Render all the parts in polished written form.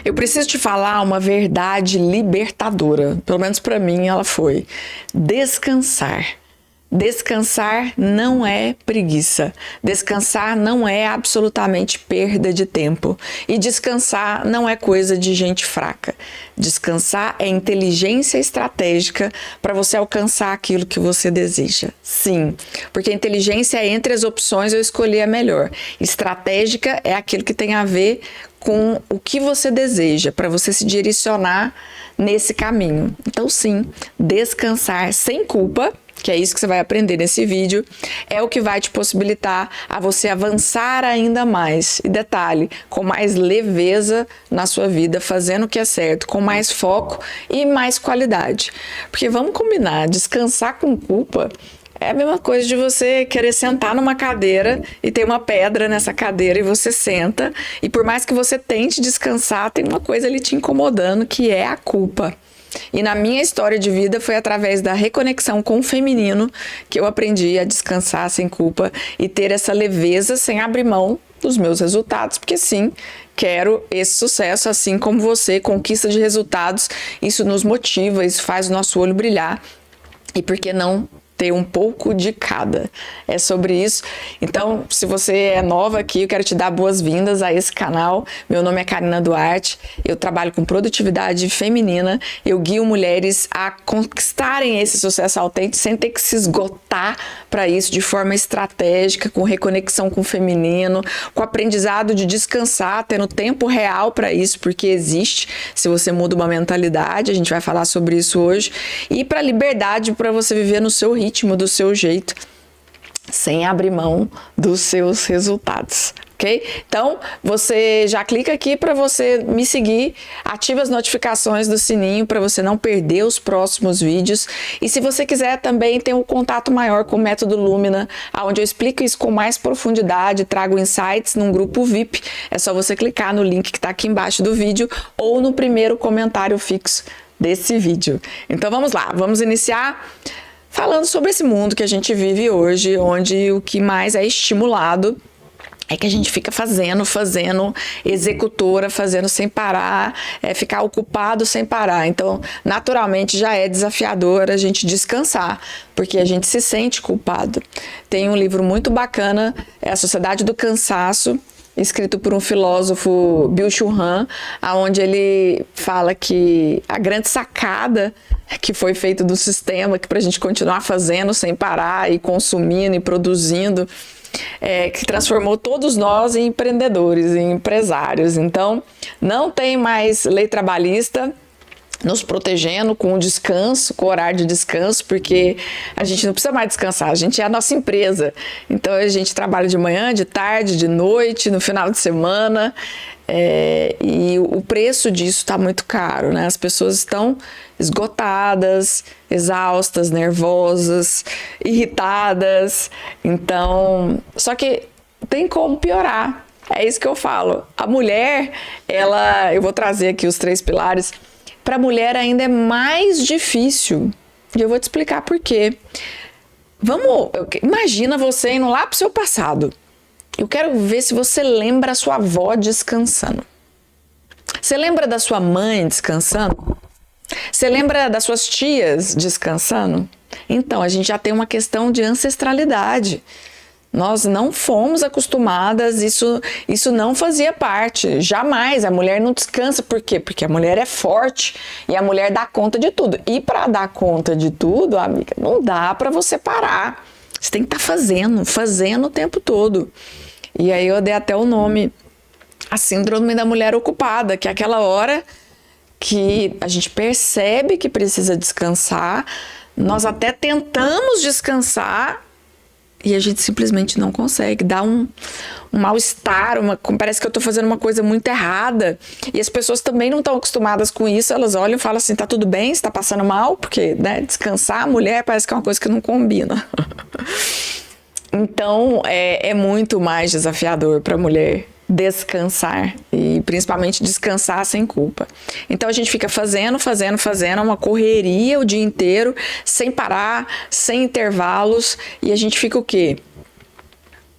Eu preciso te falar uma verdade libertadora. Pelo menos para mim ela foi. Descansar. Descansar não é preguiça. Descansar não é absolutamente perda de tempo. E descansar não é coisa de gente fraca. Descansar é inteligência estratégica para você alcançar aquilo que você deseja. Sim, porque a inteligência é entre as opções eu escolhi a melhor. Estratégica é aquilo que tem a ver com o que você deseja, para você se direcionar nesse caminho. Então, sim, descansar sem culpa, que é isso que você vai aprender nesse vídeo, é o que vai te possibilitar a você avançar ainda mais. E detalhe, com mais leveza na sua vida, fazendo o que é certo, com mais foco e mais qualidade. Porque vamos combinar, descansar com culpa é a mesma coisa de você querer sentar numa cadeira e tem uma pedra nessa cadeira e você senta, e por mais que você tente descansar, tem uma coisa ali te incomodando, que é a culpa. E na minha história de vida foi através da reconexão com o feminino que eu aprendi a descansar sem culpa e ter essa leveza sem abrir mão dos meus resultados, porque sim, quero esse sucesso, assim como você, conquista de resultados, isso nos motiva, isso faz o nosso olho brilhar, e por que não ter um pouco de cada? É sobre isso. Então, se você é nova aqui, eu quero te dar boas-vindas a esse canal. Meu nome é Karina Duarte, eu trabalho com produtividade feminina, eu guio mulheres a conquistarem esse sucesso autêntico sem ter que se esgotar para isso, de forma estratégica, com reconexão com o feminino, com aprendizado de descansar, tendo tempo real para isso, porque existe, se você muda uma mentalidade, a gente vai falar sobre isso hoje, e para liberdade, para você viver no seu ritmo, do seu jeito, sem abrir mão dos seus resultados, ok? Então, você já clica aqui para você me seguir, ativa as notificações do sininho para você não perder os próximos vídeos, e se você quiser também ter um contato maior com o Método Lumina, onde eu explico isso com mais profundidade, trago insights num grupo VIP, é só você clicar no link que está aqui embaixo do vídeo ou no primeiro comentário fixo desse vídeo. Então vamos lá, vamos iniciar falando sobre esse mundo que a gente vive hoje, onde o que mais é estimulado é que a gente fica fazendo, executora, fazendo sem parar, ficar ocupado sem parar. Então, naturalmente, já é desafiador a gente descansar, porque a gente se sente culpado. Tem um livro muito bacana, é A Sociedade do Cansaço, escrito por um filósofo, Byung-Chul Han, onde ele fala que a grande sacada que foi feita do sistema, que para a gente continuar fazendo sem parar e consumindo e produzindo, que transformou todos nós em empreendedores, em empresários. Então, não tem mais lei trabalhista nos protegendo com o descanso, com o horário de descanso, porque a gente não precisa mais descansar, a gente é a nossa empresa. Então a gente trabalha de manhã, de tarde, de noite, no final de semana, e o preço disso está muito caro, né? As pessoas estão esgotadas, exaustas, nervosas, irritadas. Então, só que tem como piorar. É isso que eu falo. A mulher, eu vou trazer aqui os 3 pilares. Para a mulher ainda é mais difícil. E eu vou te explicar por quê. Imagina você indo lá para o seu passado. Eu quero ver se você lembra a sua avó descansando. Você lembra da sua mãe descansando? Você lembra das suas tias descansando? Então, a gente já tem uma questão de ancestralidade. Nós não fomos acostumadas, isso não fazia parte, jamais. A mulher não descansa, por quê? Porque a mulher é forte e a mulher dá conta de tudo. E para dar conta de tudo, amiga, não dá para você parar. Você tem que estar fazendo o tempo todo. E aí eu dei até o nome, a síndrome da mulher ocupada, que é aquela hora que a gente percebe que precisa descansar, nós até tentamos descansar, e a gente simplesmente não consegue, dá um mal-estar, parece que eu tô fazendo uma coisa muito errada, e as pessoas também não estão acostumadas com isso, elas olham e falam assim, tá tudo bem, você tá passando mal? Porque, né, descansar a mulher parece que é uma coisa que não combina. Então, é muito mais desafiador para a mulher descansar, e principalmente descansar sem culpa. Então a gente fica fazendo, uma correria o dia inteiro, sem parar, sem intervalos, e a gente fica o quê?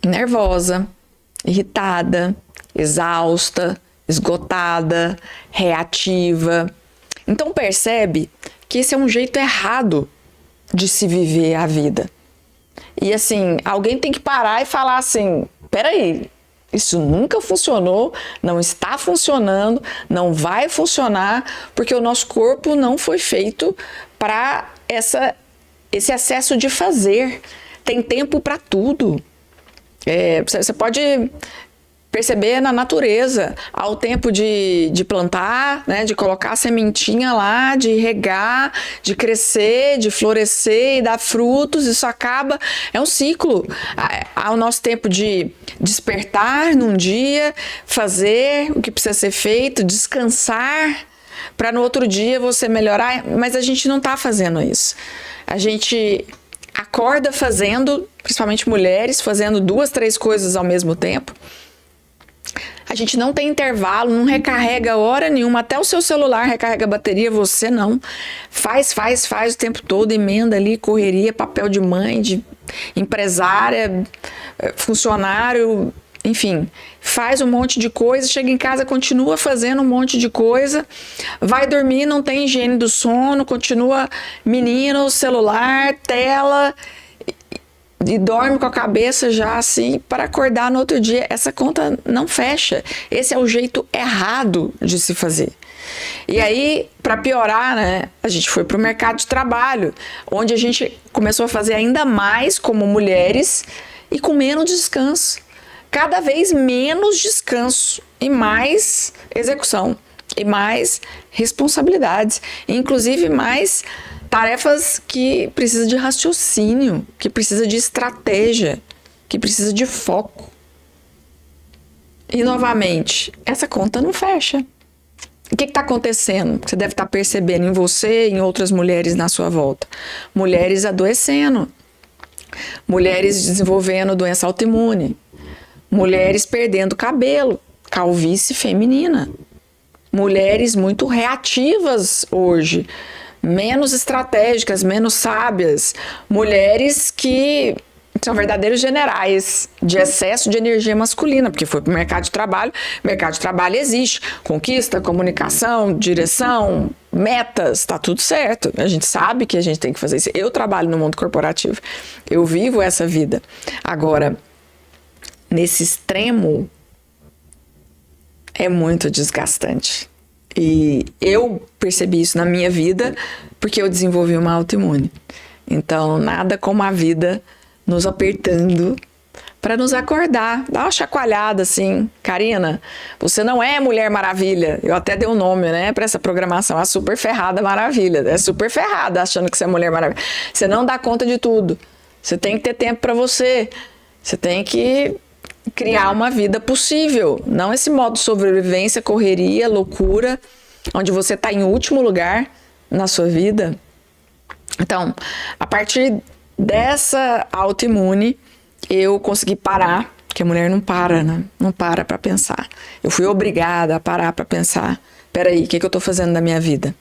Nervosa, irritada, exausta, esgotada, reativa. Então percebe que esse é um jeito errado de se viver a vida. E assim, alguém tem que parar e falar assim, peraí, isso nunca funcionou, não está funcionando, não vai funcionar, porque o nosso corpo não foi feito para esse excesso de fazer. Tem tempo para tudo. Você pode perceber na natureza, há o tempo de plantar, né, de colocar a sementinha lá, de regar, de crescer, de florescer e dar frutos, isso acaba, é um ciclo. Há o nosso tempo de despertar num dia, fazer o que precisa ser feito, descansar, para no outro dia você melhorar, mas a gente não está fazendo isso. A gente acorda fazendo, principalmente mulheres, fazendo 2, 3 coisas ao mesmo tempo. A gente não tem intervalo, não recarrega hora nenhuma, até o seu celular recarrega a bateria, você não. Faz o tempo todo, emenda ali, correria, papel de mãe, de empresária, funcionário, enfim. Faz um monte de coisa, chega em casa, continua fazendo um monte de coisa, vai dormir, não tem higiene do sono, continua menino, celular, tela, e dorme com a cabeça já assim para acordar no outro dia. Essa conta não fecha. Esse é o jeito errado de se fazer. E aí, para piorar, né, a gente foi para o mercado de trabalho, onde a gente começou a fazer ainda mais como mulheres e com menos descanso. Cada vez menos descanso e mais execução e mais responsabilidades, inclusive mais tarefas que precisam de raciocínio, que precisam de estratégia, que precisam de foco. E, novamente, essa conta não fecha. O que está acontecendo? Você deve estar percebendo em você e em outras mulheres na sua volta. Mulheres adoecendo, mulheres desenvolvendo doença autoimune, mulheres perdendo cabelo, calvície feminina, mulheres muito reativas hoje, menos estratégicas, menos sábias, mulheres que são verdadeiros generais de excesso de energia masculina, porque foi para o mercado de trabalho existe, conquista, comunicação, direção, metas, está tudo certo, a gente sabe que a gente tem que fazer isso. Eu trabalho no mundo corporativo, eu vivo essa vida. Agora, nesse extremo, é muito desgastante. E eu percebi isso na minha vida porque eu desenvolvi uma autoimune. Então, nada como a vida nos apertando para nos acordar. Dá uma chacoalhada assim. Karina, você não é Mulher Maravilha. Eu até dei um nome, né, para essa programação. A Super Ferrada Maravilha. É super ferrada achando que você é Mulher Maravilha. Você não dá conta de tudo. Você tem que ter tempo para você. Você tem que criar uma vida possível, não esse modo de sobrevivência, correria, loucura, onde você está em último lugar na sua vida. Então, a partir dessa autoimune, eu consegui parar, porque a mulher não para, né? Não para pensar. Eu fui obrigada a parar para pensar, peraí, o que eu estou fazendo da minha vida?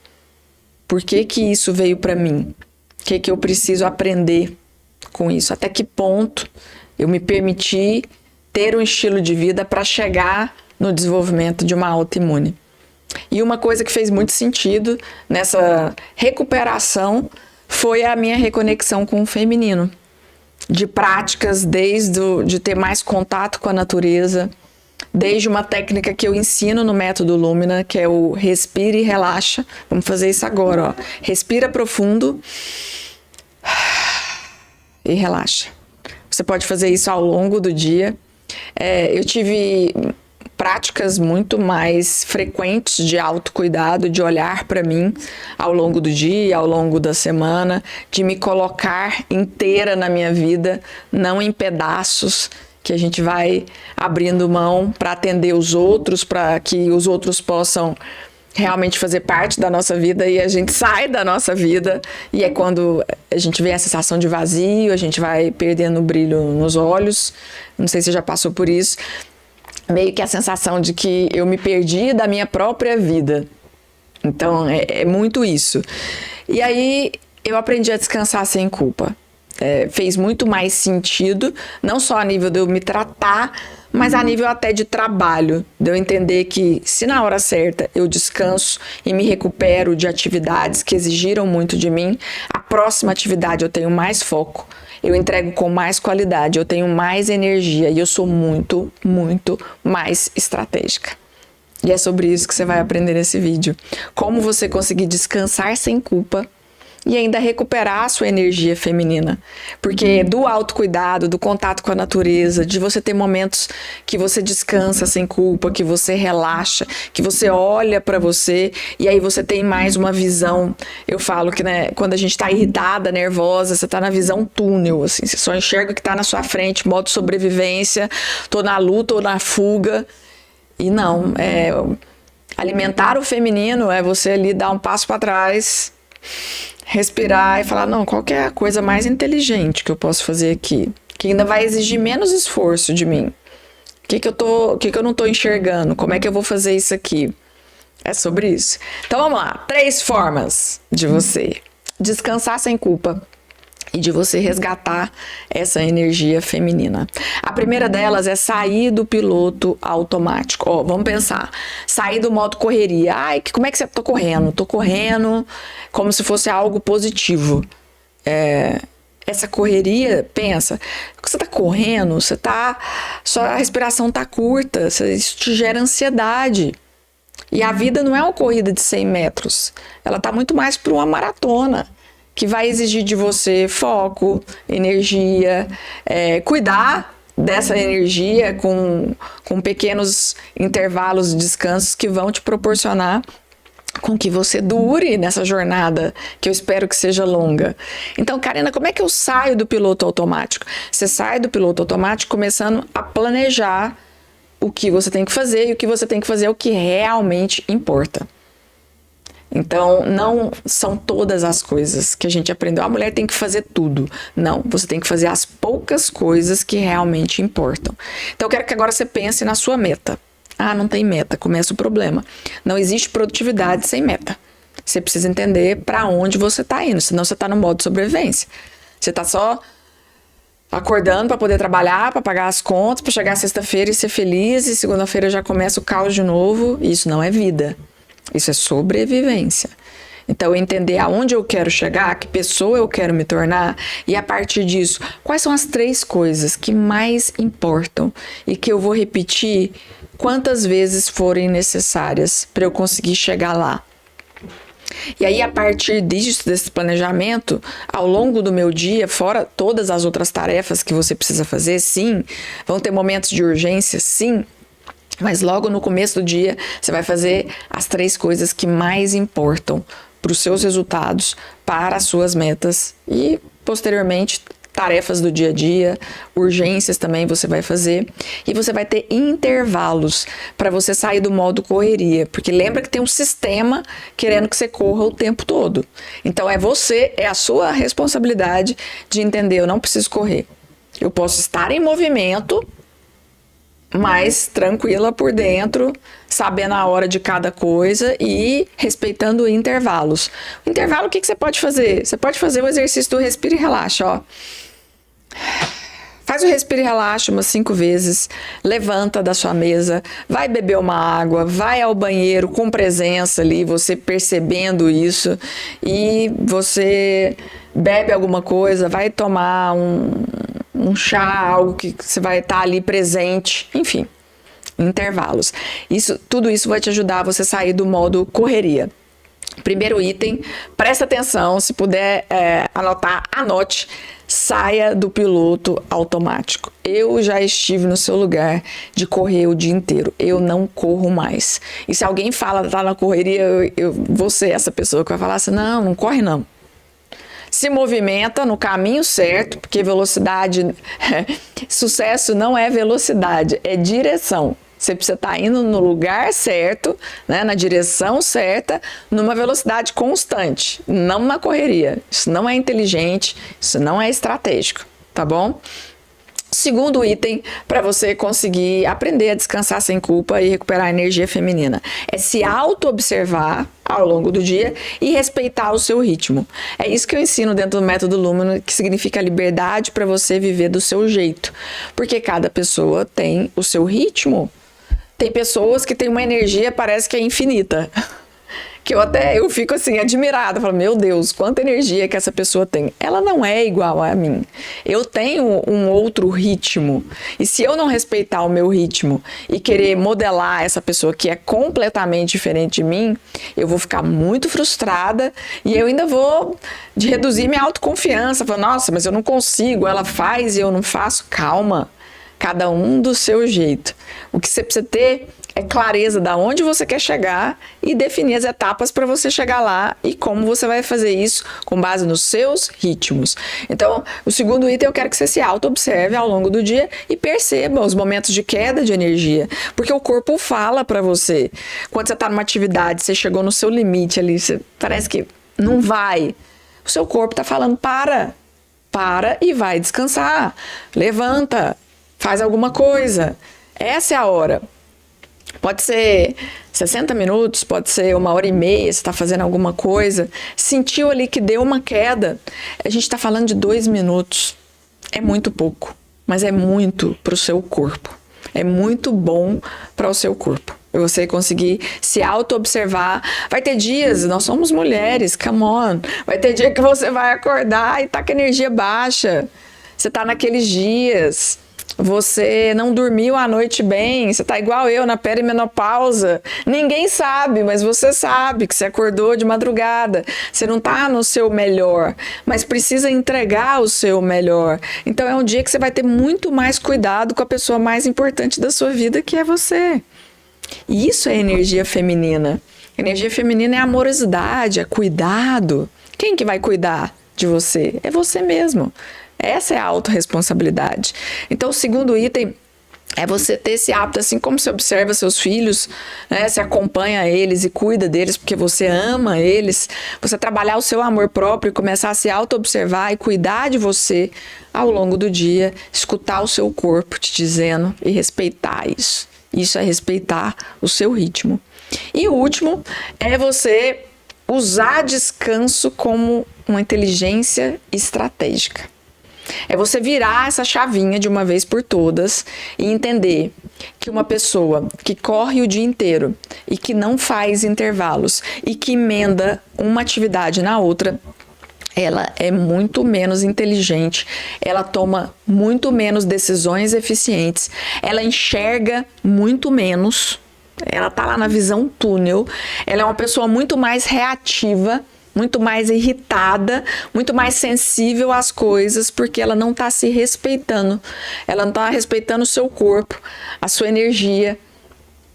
Por que isso veio para mim? O que eu preciso aprender com isso? Até que ponto eu me permiti ter um estilo de vida para chegar no desenvolvimento de uma autoimune. E uma coisa que fez muito sentido nessa recuperação foi a minha reconexão com o feminino. De práticas, de ter mais contato com a natureza, desde uma técnica que eu ensino no método Lumina, que é o respira e relaxa. Vamos fazer isso agora, ó. Respira profundo e relaxa. Você pode fazer isso ao longo do dia. Eu tive práticas muito mais frequentes de autocuidado, de olhar para mim ao longo do dia, ao longo da semana, de me colocar inteira na minha vida, não em pedaços que a gente vai abrindo mão para atender os outros, para que os outros possam realmente fazer parte da nossa vida e a gente sai da nossa vida e é quando a gente vê a sensação de vazio, a gente vai perdendo o brilho nos olhos. Não sei se você já passou por isso, meio que a sensação de que eu me perdi da minha própria vida. Então é muito isso. E aí eu aprendi a descansar sem culpa. Fez muito mais sentido, não só a nível de eu me tratar, mas a nível até de trabalho, de eu entender que se na hora certa eu descanso e me recupero de atividades que exigiram muito de mim, a próxima atividade eu tenho mais foco, eu entrego com mais qualidade, eu tenho mais energia e eu sou muito, muito mais estratégica. E é sobre isso que você vai aprender nesse vídeo. Como você conseguir descansar sem culpa e ainda recuperar a sua energia feminina. Porque do autocuidado, do contato com a natureza, de você ter momentos que você descansa sem culpa, que você relaxa, que você olha pra você e aí você tem mais uma visão. Eu falo que, né, quando a gente tá irritada, nervosa, você tá na visão túnel, assim, você só enxerga o que tá na sua frente, modo sobrevivência, tô na luta ou na fuga. E não, alimentar o feminino é você ali dar um passo para trás, respirar e falar, não, qual que é a coisa mais inteligente que eu posso fazer aqui? Que ainda vai exigir menos esforço de mim. O que eu não tô enxergando? Como é que eu vou fazer isso aqui? É sobre isso. Então vamos lá, 3 formas de você descansar sem culpa e de você resgatar essa energia feminina. A primeira delas é sair do piloto automático. Ó, vamos pensar, sair do modo correria. Ai, como é que você tá correndo? Tô correndo como se fosse algo positivo. Essa correria, pensa, você tá correndo, sua respiração tá curta, isso te gera ansiedade. E a vida não é uma corrida de 100 metros, ela tá muito mais para uma maratona, que vai exigir de você foco, energia, cuidar dessa energia com pequenos intervalos de descansos que vão te proporcionar com que você dure nessa jornada, que eu espero que seja longa. Então, Karina, como é que eu saio do piloto automático? Você sai do piloto automático começando a planejar o que você tem que fazer, e o que você tem que fazer é o que realmente importa. Então, não são todas as coisas que a gente aprendeu. A mulher tem que fazer tudo. Não, você tem que fazer as poucas coisas que realmente importam. Então, eu quero que agora você pense na sua meta. Ah, não tem meta, começa o problema. Não existe produtividade sem meta. Você precisa entender para onde você está indo, senão você está no modo sobrevivência. Você está só acordando para poder trabalhar, para pagar as contas, para chegar sexta-feira e ser feliz, e segunda-feira já começa o caos de novo. Isso não é vida. Isso é sobrevivência. Então, entender aonde eu quero chegar, que pessoa eu quero me tornar, e a partir disso, quais são as 3 coisas que mais importam e que eu vou repetir quantas vezes forem necessárias para eu conseguir chegar lá. E aí, a partir disso, desse planejamento, ao longo do meu dia, fora todas as outras tarefas que você precisa fazer, sim, vão ter momentos de urgência, sim, mas logo no começo do dia, você vai fazer as 3 coisas que mais importam para os seus resultados, para as suas metas e, posteriormente, tarefas do dia a dia, urgências também você vai fazer. E você vai ter intervalos para você sair do modo correria, porque lembra que tem um sistema querendo que você corra o tempo todo. Então é a sua responsabilidade de entender, eu não preciso correr. Eu posso estar em movimento, mais tranquila por dentro, sabendo a hora de cada coisa e respeitando intervalos. O intervalo, o que você pode fazer? Você pode fazer o exercício do respira e relaxa, ó. Faz o respira e relaxa umas 5 vezes, levanta da sua mesa, vai beber uma água, vai ao banheiro com presença ali, você percebendo isso, e você bebe alguma coisa, vai tomar um chá, algo que você vai estar ali presente, enfim, intervalos. Tudo isso vai te ajudar a você sair do modo correria. Primeiro item, presta atenção, se puder anotar, anote, saia do piloto automático. Eu já estive no seu lugar de correr o dia inteiro, eu não corro mais. E se alguém fala, tá na correria, eu vou ser essa pessoa que vai falar assim, não corre não. Se movimenta no caminho certo, porque velocidade, sucesso não é velocidade, é direção. Você precisa estar indo no lugar certo, né, na direção certa, numa velocidade constante, não na correria. Isso não é inteligente, isso não é estratégico, tá bom? Segundo item para você conseguir aprender a descansar sem culpa e recuperar a energia feminina é se auto-observar ao longo do dia e respeitar o seu ritmo. É isso que eu ensino dentro do método Lumino, que significa liberdade para você viver do seu jeito. Porque cada pessoa tem o seu ritmo. Tem pessoas que têm uma energia, parece que é infinita. Que eu fico assim, admirada, falo, meu Deus, quanta energia que essa pessoa tem. Ela não é igual a mim. Eu tenho um outro ritmo. E se eu não respeitar o meu ritmo e querer modelar essa pessoa que é completamente diferente de mim, eu vou ficar muito frustrada e eu ainda vou reduzir minha autoconfiança. Falar, nossa, mas eu não consigo, ela faz e eu não faço. Calma, cada um do seu jeito. O que você precisa ter é clareza de onde você quer chegar e definir as etapas para você chegar lá e como você vai fazer isso com base nos seus ritmos. Então, o segundo item, eu quero que você se auto-observe ao longo do dia e perceba os momentos de queda de energia, porque o corpo fala para você. Quando você está numa atividade, você chegou no seu limite ali, você parece que não vai. O seu corpo está falando, para e vai descansar. Levanta, faz alguma coisa. Essa é a hora. Pode ser 60 minutos, pode ser 1h30, você está fazendo alguma coisa, sentiu ali que deu uma queda, a gente está falando de 2 minutos. É muito pouco, mas é muito para o seu corpo. É muito bom para o seu corpo. Você conseguir se auto-observar. Vai ter dias, nós somos mulheres, come on. Vai ter dia que você vai acordar e tá com a energia baixa. Você tá naqueles dias. Você não dormiu a noite bem, você tá igual eu na perimenopausa. Ninguém sabe, mas você sabe que você acordou de madrugada. Você não tá no seu melhor, mas precisa entregar o seu melhor. Então é um dia que você vai ter muito mais cuidado com a pessoa mais importante da sua vida, que é você. E isso é energia feminina. Energia feminina é amorosidade, é cuidado. Quem que vai cuidar de você? É você mesmo. Essa é a autorresponsabilidade. Então, o segundo item é você ter esse hábito, assim como você observa seus filhos, né? Você acompanha eles e cuida deles porque você ama eles. Você trabalhar o seu amor próprio e começar a se auto-observar e cuidar de você ao longo do dia, escutar o seu corpo te dizendo e respeitar isso. Isso é respeitar o seu ritmo. E o último é você usar descanso como uma inteligência estratégica. É você virar essa chavinha de uma vez por todas e entender que uma pessoa que corre o dia inteiro e que não faz intervalos e que emenda uma atividade na outra, ela é muito menos inteligente, ela toma muito menos decisões eficientes, ela enxerga muito menos, ela tá lá na visão túnel, ela é uma pessoa muito mais reativa, muito mais irritada, muito mais sensível às coisas, porque ela não está se respeitando, ela não está respeitando o seu corpo, a sua energia.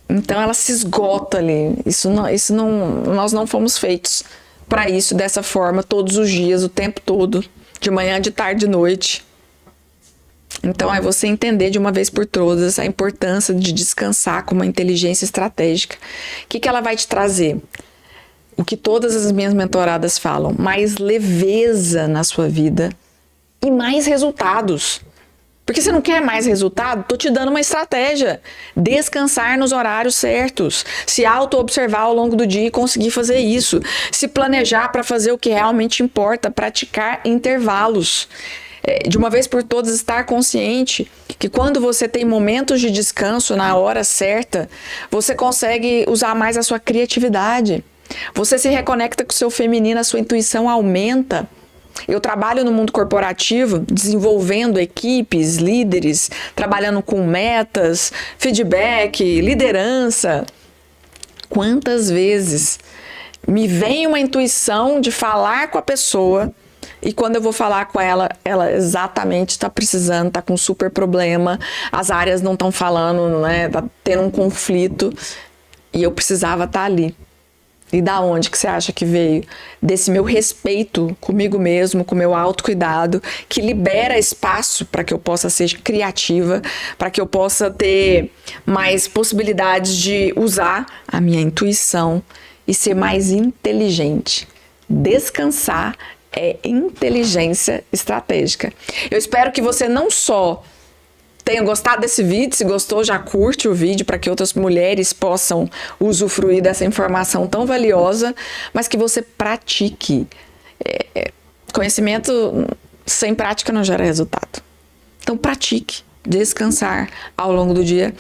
Então ela se esgota ali. Nós não fomos feitos para isso dessa forma todos os dias, o tempo todo, de manhã, de tarde, de noite. Então é você entender de uma vez por todas a importância de descansar com uma inteligência estratégica. O que ela vai te trazer? O que todas as minhas mentoradas falam, mais leveza na sua vida e mais resultados. Porque você não quer mais resultado? Tô te dando uma estratégia. Descansar nos horários certos, se auto-observar ao longo do dia e conseguir fazer isso. Se planejar para fazer o que realmente importa, praticar intervalos. De uma vez por todas, estar consciente que quando você tem momentos de descanso na hora certa, você consegue usar mais a sua criatividade. Você se reconecta com o seu feminino, a sua intuição aumenta. Eu trabalho no mundo corporativo, desenvolvendo equipes, líderes, trabalhando com metas, feedback, liderança. Quantas vezes me vem uma intuição de falar com a pessoa e quando eu vou falar com ela, ela exatamente está precisando, está com um super problema, as áreas não estão falando, né? Tá tendo um conflito e eu precisava estar ali. E da onde que você acha que veio? Desse meu respeito comigo mesmo, com o meu autocuidado, que libera espaço para que eu possa ser criativa, para que eu possa ter mais possibilidades de usar a minha intuição e ser mais inteligente. Descansar é inteligência estratégica. Eu espero que você não só tenha gostado desse vídeo. Se gostou, já curte o vídeo para que outras mulheres possam usufruir dessa informação tão valiosa, mas que você pratique. Conhecimento sem prática não gera resultado. Então pratique descansar ao longo do dia.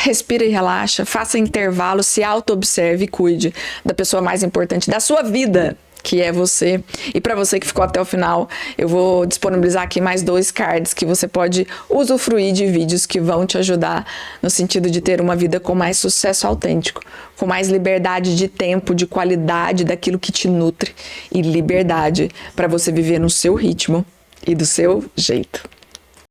Respira e relaxa, faça intervalo, se auto-observe e cuide da pessoa mais importante da sua vida, que é você. E para você que ficou até o final, eu vou disponibilizar aqui mais 2 cards que você pode usufruir de vídeos que vão te ajudar no sentido de ter uma vida com mais sucesso autêntico, com mais liberdade de tempo, de qualidade daquilo que te nutre e liberdade para você viver no seu ritmo e do seu jeito.